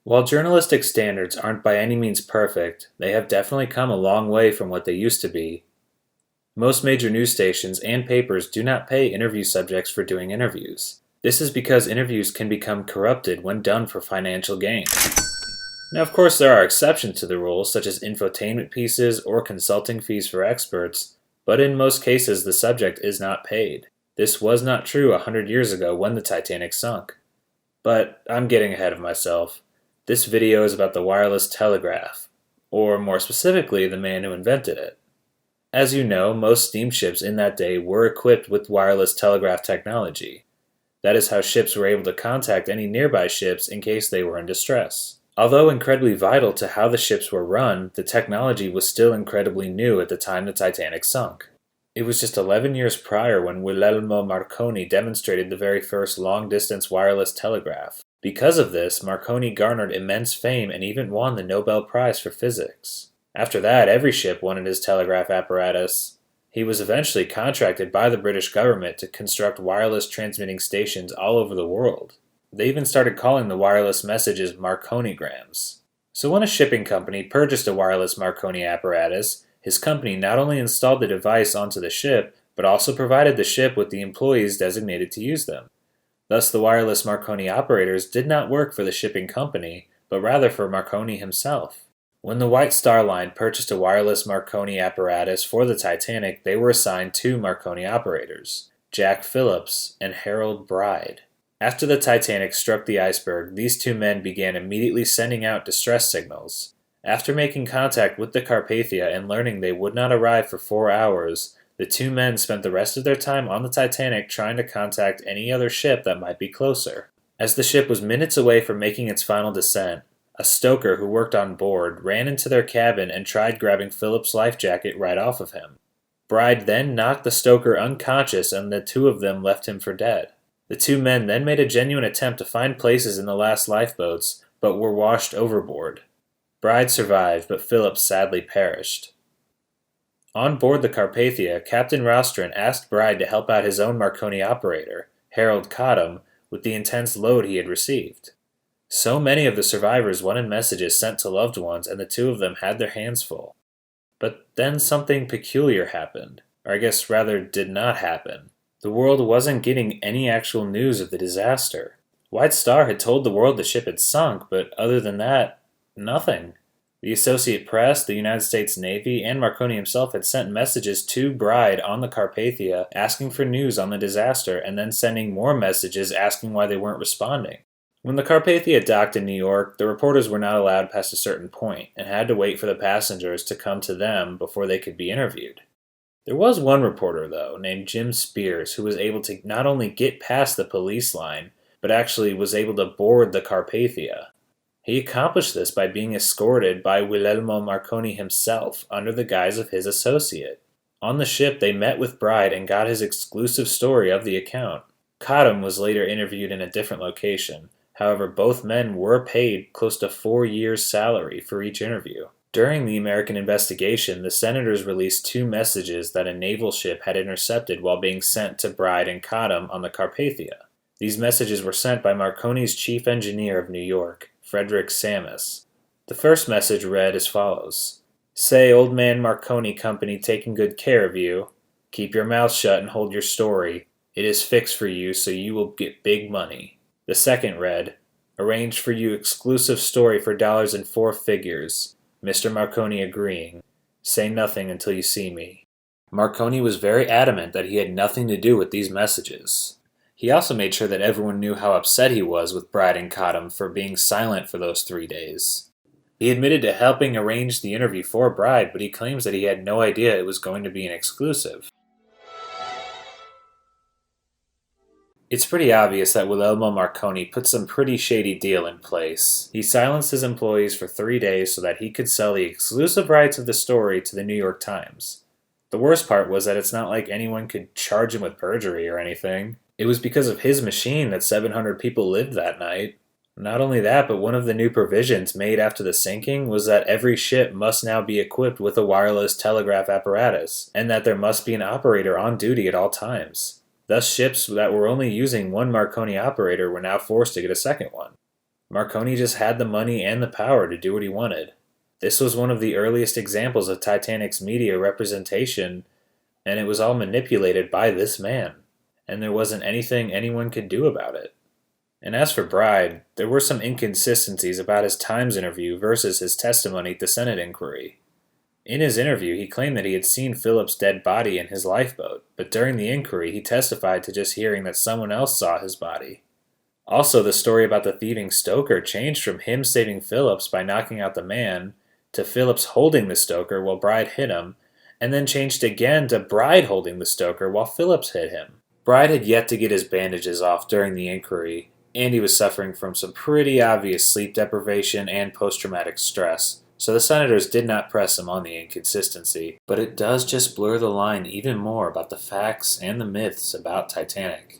While journalistic standards aren't by any means perfect, they have definitely come a long way from what they used to be. Most major news stations and papers do not pay interview subjects for doing interviews. This is because interviews can become corrupted when done for financial gain. Now, of course, there are exceptions to the rule, such as infotainment pieces or consulting fees for experts, but in most cases the subject is not paid. This was not true 100 years ago when the Titanic sunk. But I'm getting ahead of myself. This video is about the wireless telegraph, or more specifically, the man who invented it. As you know, most steamships in that day were equipped with wireless telegraph technology. That is how ships were able to contact any nearby ships in case they were in distress. Although incredibly vital to how the ships were run, the technology was still incredibly new at the time the Titanic sunk. It was just 11 years prior when Guglielmo Marconi demonstrated the very first long-distance wireless telegraph. Because of this, Marconi garnered immense fame and even won the Nobel Prize for Physics. After that, every ship wanted his telegraph apparatus. He was eventually contracted by the British government to construct wireless transmitting stations all over the world. They even started calling the wireless messages Marconigrams. So when a shipping company purchased a wireless Marconi apparatus, his company not only installed the device onto the ship, but also provided the ship with the employees designated to use them. Thus, the wireless Marconi operators did not work for the shipping company, but rather for Marconi himself. When the White Star Line purchased a wireless Marconi apparatus for the Titanic, they were assigned two Marconi operators, Jack Phillips and Harold Bride. After the Titanic struck the iceberg, these two men began immediately sending out distress signals. After making contact with the Carpathia and learning they would not arrive for 4 hours, the two men spent the rest of their time on the Titanic trying to contact any other ship that might be closer. As the ship was minutes away from making its final descent, a stoker who worked on board ran into their cabin and tried grabbing Philip's life jacket right off of him. Bride then knocked the stoker unconscious and the two of them left him for dead. The two men then made a genuine attempt to find places in the last lifeboats, but were washed overboard. Bride survived, but Philip sadly perished. On board the Carpathia, Captain Rostron asked Bride to help out his own Marconi operator, Harold Cottam, with the intense load he had received. So many of the survivors wanted messages sent to loved ones, and the two of them had their hands full. But then something peculiar happened, or I guess rather did not happen. The world wasn't getting any actual news of the disaster. White Star had told the world the ship had sunk, but other than that, nothing. The Associated Press, the United States Navy, and Marconi himself had sent messages to Bride on the Carpathia asking for news on the disaster and then sending more messages asking why they weren't responding. When the Carpathia docked in New York, the reporters were not allowed past a certain point and had to wait for the passengers to come to them before they could be interviewed. There was one reporter, though, named Jim Spears, who was able to not only get past the police line, but actually was able to board the Carpathia. He accomplished this by being escorted by Guglielmo Marconi himself under the guise of his associate. On the ship, they met with Bride and got his exclusive story of the account. Cottam was later interviewed in a different location. However, both men were paid close to 4 years' salary for each interview. During the American investigation, the senators released two messages that a naval ship had intercepted while being sent to Bride and Cottam on the Carpathia. These messages were sent by Marconi's chief engineer of New York, Frederick Sammis. The first message read as follows: "Say, old man Marconi Company taking good care of you. Keep your mouth shut and hold your story. It is fixed for you, so you will get big money." The second read: "Arranged for you exclusive story for dollars in 4 figures. Mr. Marconi agreeing. Say nothing until you see me." Marconi was very adamant that he had nothing to do with these messages. He also made sure that everyone knew how upset he was with Bride and Cottam for being silent for those 3 days. He admitted to helping arrange the interview for Bride, but he claims that he had no idea it was going to be an exclusive. It's pretty obvious that Guglielmo Marconi put some pretty shady deal in place. He silenced his employees for 3 days so that he could sell the exclusive rights of the story to the New York Times. The worst part was that it's not like anyone could charge him with perjury or anything. It was because of his machine that 700 people lived that night. Not only that, but one of the new provisions made after the sinking was that every ship must now be equipped with a wireless telegraph apparatus, and that there must be an operator on duty at all times. Thus, ships that were only using one Marconi operator were now forced to get a second one. Marconi just had the money and the power to do what he wanted. This was one of the earliest examples of Titanic's media representation, and it was all manipulated by this man, and there wasn't anything anyone could do about it. And as for Bride, there were some inconsistencies about his Times interview versus his testimony at the Senate inquiry. In his interview, he claimed that he had seen Phillips' dead body in his lifeboat, but during the inquiry, he testified to just hearing that someone else saw his body. Also, the story about the thieving stoker changed from him saving Phillips by knocking out the man to Phillips holding the stoker while Bride hit him, and then changed again to Bride holding the stoker while Phillips hit him. Bride had yet to get his bandages off during the inquiry, and he was suffering from some pretty obvious sleep deprivation and post-traumatic stress, so the senators did not press him on the inconsistency. But it does just blur the line even more about the facts and the myths about Titanic.